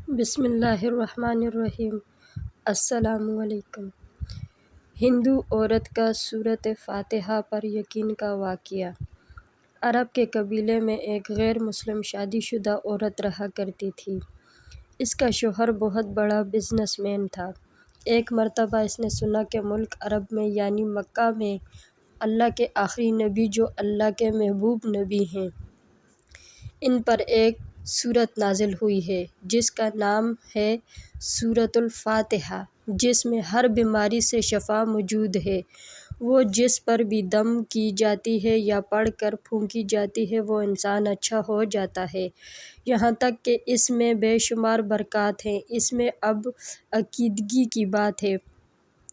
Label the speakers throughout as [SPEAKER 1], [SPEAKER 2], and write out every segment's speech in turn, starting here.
[SPEAKER 1] بسم اللہ الرحمن الرحیم۔ السلام علیکم۔ ہندو عورت کا سورۃ فاتحہ پر یقین کا واقعہ۔ عرب کے قبیلے میں ایک غیر مسلم شادی شدہ عورت رہا کرتی تھی۔ اس کا شوہر بہت بڑا بزنس مین تھا۔ ایک مرتبہ اس نے سنا کہ ملک عرب میں یعنی مکہ میں اللہ کے آخری نبی جو اللہ کے محبوب نبی ہیں، ان پر ایک سورت نازل ہوئی ہے جس کا نام ہے سورۃ الفاتحہ، جس میں ہر بیماری سے شفا موجود ہے۔ وہ جس پر بھی دم کی جاتی ہے یا پڑھ کر پھونکی جاتی ہے وہ انسان اچھا ہو جاتا ہے، یہاں تک کہ اس میں بے شمار برکات ہیں۔ اس میں اب عقیدگی کی بات ہے،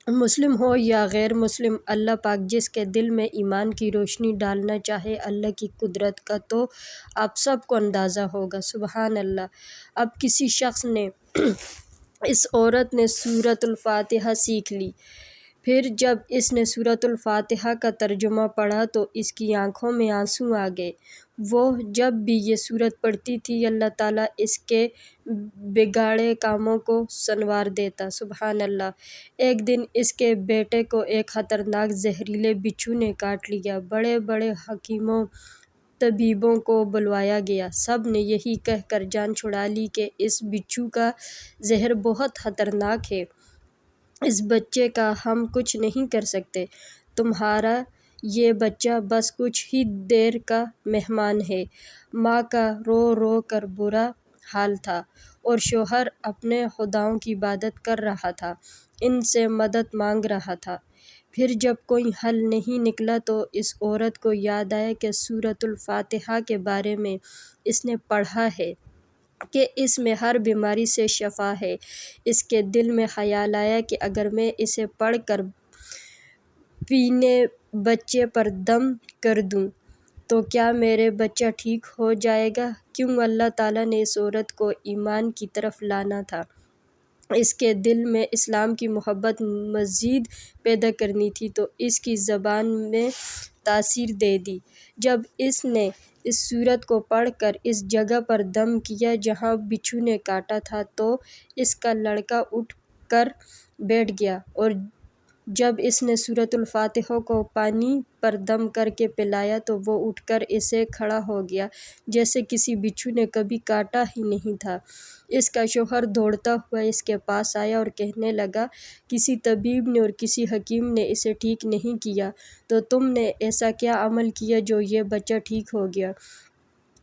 [SPEAKER 1] مسلم ہو یا غیر مسلم، اللہ پاک جس کے دل میں ایمان کی روشنی ڈالنا چاہے اللہ کی قدرت کا تو آپ سب کو اندازہ ہوگا۔ سبحان اللہ۔ اب کسی شخص نے اس عورت نے سورۃ الفاتحہ سیکھ لی۔ پھر جب اس نے سورۃ الفاتحہ کا ترجمہ پڑھا تو اس کی آنکھوں میں آنسو آ گئے۔ وہ جب بھی یہ سورت پڑھتی تھی اللہ تعالیٰ اس کے بگاڑے کاموں کو سنوار دیتا۔ سبحان اللہ۔ ایک دن اس کے بیٹے کو ایک خطرناک زہریلے بچھو نے کاٹ لیا۔ بڑے بڑے حکیموں طبیبوں کو بلوایا گیا، سب نے یہی کہہ کر جان چھڑا لی کہ اس بچھو کا زہر بہت خطرناک ہے، اس بچے کا ہم کچھ نہیں کر سکتے، تمہارا یہ بچہ بس کچھ ہی دیر کا مہمان ہے۔ ماں کا رو رو کر برا حال تھا اور شوہر اپنے خداؤں کی عبادت کر رہا تھا، ان سے مدد مانگ رہا تھا۔ پھر جب کوئی حل نہیں نکلا تو اس عورت کو یاد آیا کہ سورۃ الفاتحہ کے بارے میں اس نے پڑھا ہے کہ اس میں ہر بیماری سے شفا ہے۔ اس کے دل میں خیال آیا کہ اگر میں اسے پڑھ کر پینے بچے پر دم کر دوں تو کیا میرے بچہ ٹھیک ہو جائے گا؟ کیوں اللہ تعالیٰ نے اس عورت کو ایمان کی طرف لانا تھا، اس کے دل میں اسلام کی محبت مزید پیدا کرنی تھی تو اس کی زبان میں تاثیر دے دی۔ جب اس نے اس سورت کو پڑھ کر اس جگہ پر دم کیا جہاں بچھو نے کاٹا تھا تو اس کا لڑکا اٹھ کر بیٹھ گیا، اور جب اس نے سورۃ الفاتحہ کو پانی پر دم کر کے پلایا تو وہ اٹھ کر ایسے کھڑا ہو گیا جیسے کسی بچھو نے کبھی کاٹا ہی نہیں تھا۔ اس کا شوہر دوڑتا ہوا اس کے پاس آیا اور کہنے لگا، کسی طبیب نے اور کسی حکیم نے اسے ٹھیک نہیں کیا تو تم نے ایسا کیا عمل کیا جو یہ بچہ ٹھیک ہو گیا؟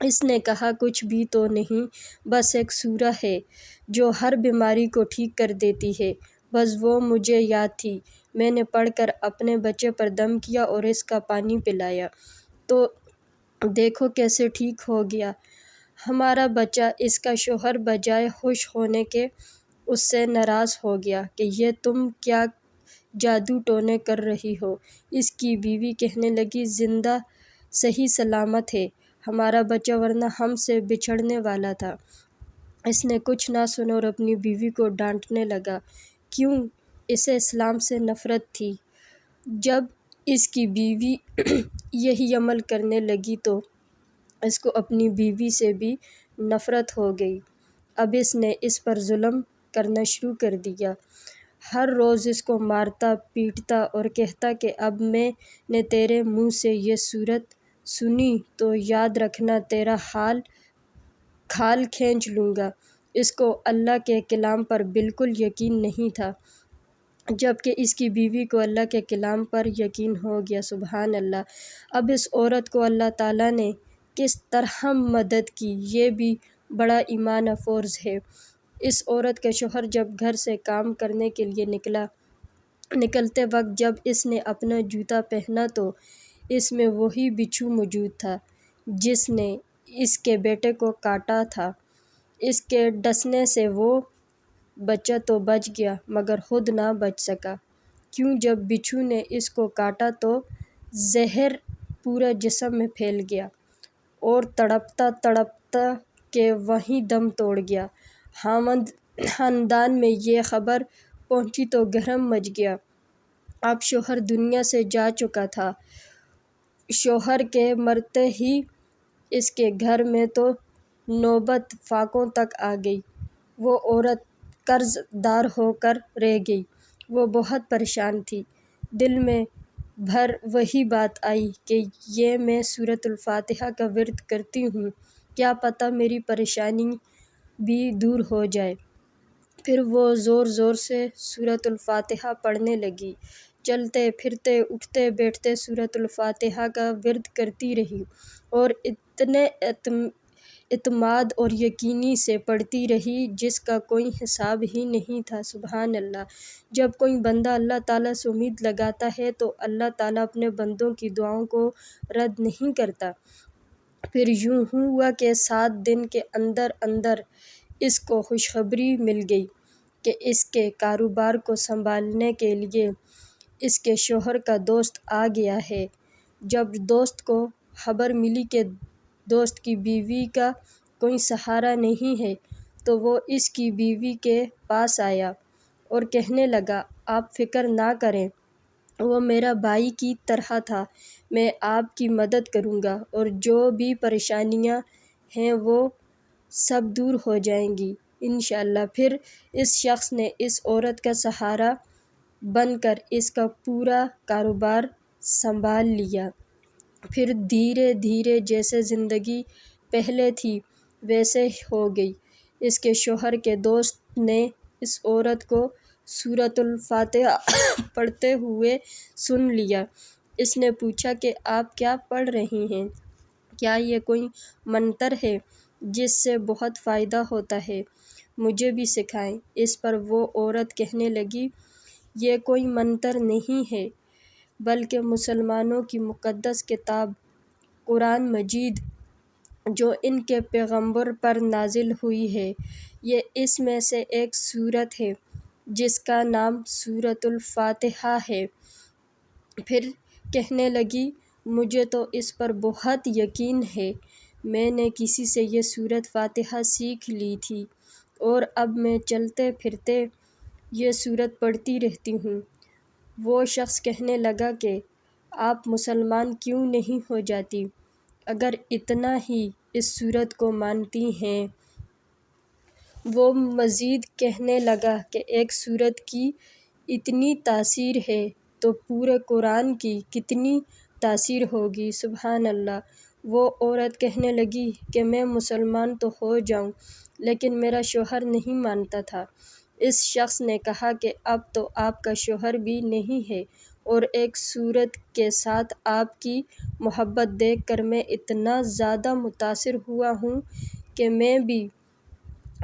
[SPEAKER 1] اس نے کہا، کچھ بھی تو نہیں، بس ایک سورہ ہے جو ہر بیماری کو ٹھیک کر دیتی ہے، بس وہ مجھے یاد تھی، میں نے پڑھ کر اپنے بچے پر دم کیا اور اس کا پانی پلایا تو دیکھو کیسے ٹھیک ہو گیا ہمارا بچہ۔ اس کا شوہر بجائے خوش ہونے کے اس سے ناراض ہو گیا کہ یہ تم کیا جادو ٹونے کر رہی ہو؟ اس کی بیوی کہنے لگی، زندہ صحیح سلامت ہے ہمارا بچہ ورنہ ہم سے بچھڑنے والا تھا۔ اس نے کچھ نہ سنا اور اپنی بیوی کو ڈانٹنے لگا، کیوں اسے اسلام سے نفرت تھی۔ جب اس کی بیوی یہی عمل کرنے لگی تو اس کو اپنی بیوی سے بھی نفرت ہو گئی۔ اب اس نے اس پر ظلم کرنا شروع کر دیا، ہر روز اس کو مارتا پیٹتا اور کہتا کہ اب میں نے تیرے منہ سے یہ سورت سنی تو یاد رکھنا تیرا کھال کھینچ لوں گا۔ اس کو اللہ کے کلام پر بالکل یقین نہیں تھا، جبکہ اس کی بیوی کو اللہ کے کلام پر یقین ہو گیا۔ سبحان اللہ۔ اب اس عورت کو اللہ تعالیٰ نے کس طرح مدد کی یہ بھی بڑا ایمان افروز ہے۔ اس عورت کا شوہر جب گھر سے کام کرنے کے لیے نکلتے وقت جب اس نے اپنا جوتا پہنا تو اس میں وہی بچھو موجود تھا جس نے اس کے بیٹے کو کاٹا تھا۔ اس کے ڈسنے سے وہ بچہ تو بچ گیا مگر خود نہ بچ سکا، کیوں جب بچھو نے اس کو کاٹا تو زہر پورے جسم میں پھیل گیا اور تڑپتا تڑپتا کہ وہیں دم توڑ گیا۔ خاندان میں یہ خبر پہنچی تو گرم مچ گیا۔ اب شوہر دنیا سے جا چکا تھا۔ شوہر کے مرتے ہی اس کے گھر میں تو نوبت فاقوں تک آ گئی۔ وہ عورت قرض دار ہو کر رہ گئی۔ وہ بہت پریشان تھی۔ دل میں بھر وہی بات آئی کہ یہ میں سورۃ الفاتحہ کا ورد کرتی ہوں، کیا پتہ میری پریشانی بھی دور ہو جائے۔ پھر وہ زور زور سے سورۃ الفاتحہ پڑھنے لگی۔ چلتے پھرتے اٹھتے بیٹھتے سورۃ الفاتحہ کا ورد کرتی رہی اور اتنے اعتماد اور یقین سے پڑھتی رہی جس کا کوئی حساب ہی نہیں تھا۔ سبحان اللہ! جب کوئی بندہ اللہ تعالیٰ سے امید لگاتا ہے تو اللہ تعالیٰ اپنے بندوں کی دعاؤں کو رد نہیں کرتا۔ پھر یوں ہوا کہ 7 دن کے اندر اندر اس کو خوشخبری مل گئی کہ اس کے کاروبار کو سنبھالنے کے لیے اس کے شوہر کا دوست آ گیا ہے۔ جب دوست کو خبر ملی کہ دوست کی بیوی کا کوئی سہارا نہیں ہے تو وہ اس کی بیوی کے پاس آیا اور کہنے لگا، آپ فکر نہ کریں، وہ میرا بھائی کی طرح تھا، میں آپ کی مدد کروں گا اور جو بھی پریشانیاں ہیں وہ سب دور ہو جائیں گی انشاءاللہ۔ پھر اس شخص نے اس عورت کا سہارا بن کر اس کا پورا کاروبار سنبھال لیا۔ پھر دھیرے دھیرے جیسے زندگی پہلے تھی ویسے ہو گئی۔ اس کے شوہر کے دوست نے اس عورت کو سورۃ الفاتحہ پڑھتے ہوئے سن لیا۔ اس نے پوچھا کہ آپ کیا پڑھ رہی ہیں؟ کیا یہ کوئی منتر ہے جس سے بہت فائدہ ہوتا ہے؟ مجھے بھی سکھائیں۔ اس پر وہ عورت کہنے لگی، یہ کوئی منتر نہیں ہے بلکہ مسلمانوں کی مقدس کتاب قرآن مجید جو ان کے پیغمبر پر نازل ہوئی ہے، یہ اس میں سے ایک سورت ہے جس کا نام سورۃ الفاتحہ ہے۔ پھر کہنے لگی، مجھے تو اس پر بہت یقین ہے، میں نے کسی سے یہ سورۃ فاتحہ سیکھ لی تھی اور اب میں چلتے پھرتے یہ سورت پڑھتی رہتی ہوں۔ وہ شخص کہنے لگا کہ آپ مسلمان کیوں نہیں ہو جاتی اگر اتنا ہی اس سورت کو مانتی ہیں؟ وہ مزید کہنے لگا کہ ایک سورت کی اتنی تاثیر ہے تو پورے قرآن کی کتنی تاثیر ہوگی۔ سبحان اللہ! وہ عورت کہنے لگی کہ میں مسلمان تو ہو جاؤں لیکن میرا شوہر نہیں مانتا تھا۔ اس شخص نے کہا کہ اب تو آپ کا شوہر بھی نہیں ہے اور ایک سورت کے ساتھ آپ کی محبت دیکھ کر میں اتنا زیادہ متاثر ہوا ہوں کہ میں بھی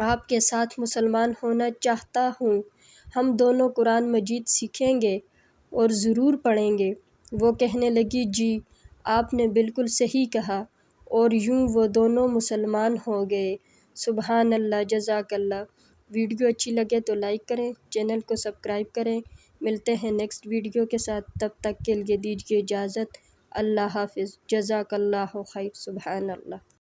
[SPEAKER 1] آپ کے ساتھ مسلمان ہونا چاہتا ہوں، ہم دونوں قرآن مجید سیکھیں گے اور ضرور پڑھیں گے۔ وہ کہنے لگی، جی آپ نے بالکل صحیح کہا، اور یوں وہ دونوں مسلمان ہو گئے۔ سبحان اللہ! جزاک اللہ۔ ویڈیو اچھی لگے تو لائک کریں، چینل کو سبسکرائب کریں۔ ملتے ہیں نیکسٹ ویڈیو کے ساتھ، تب تک کے لیے دیجیے اجازت۔ اللہ حافظ۔ جزاک اللہ خیر۔ سبحان اللہ!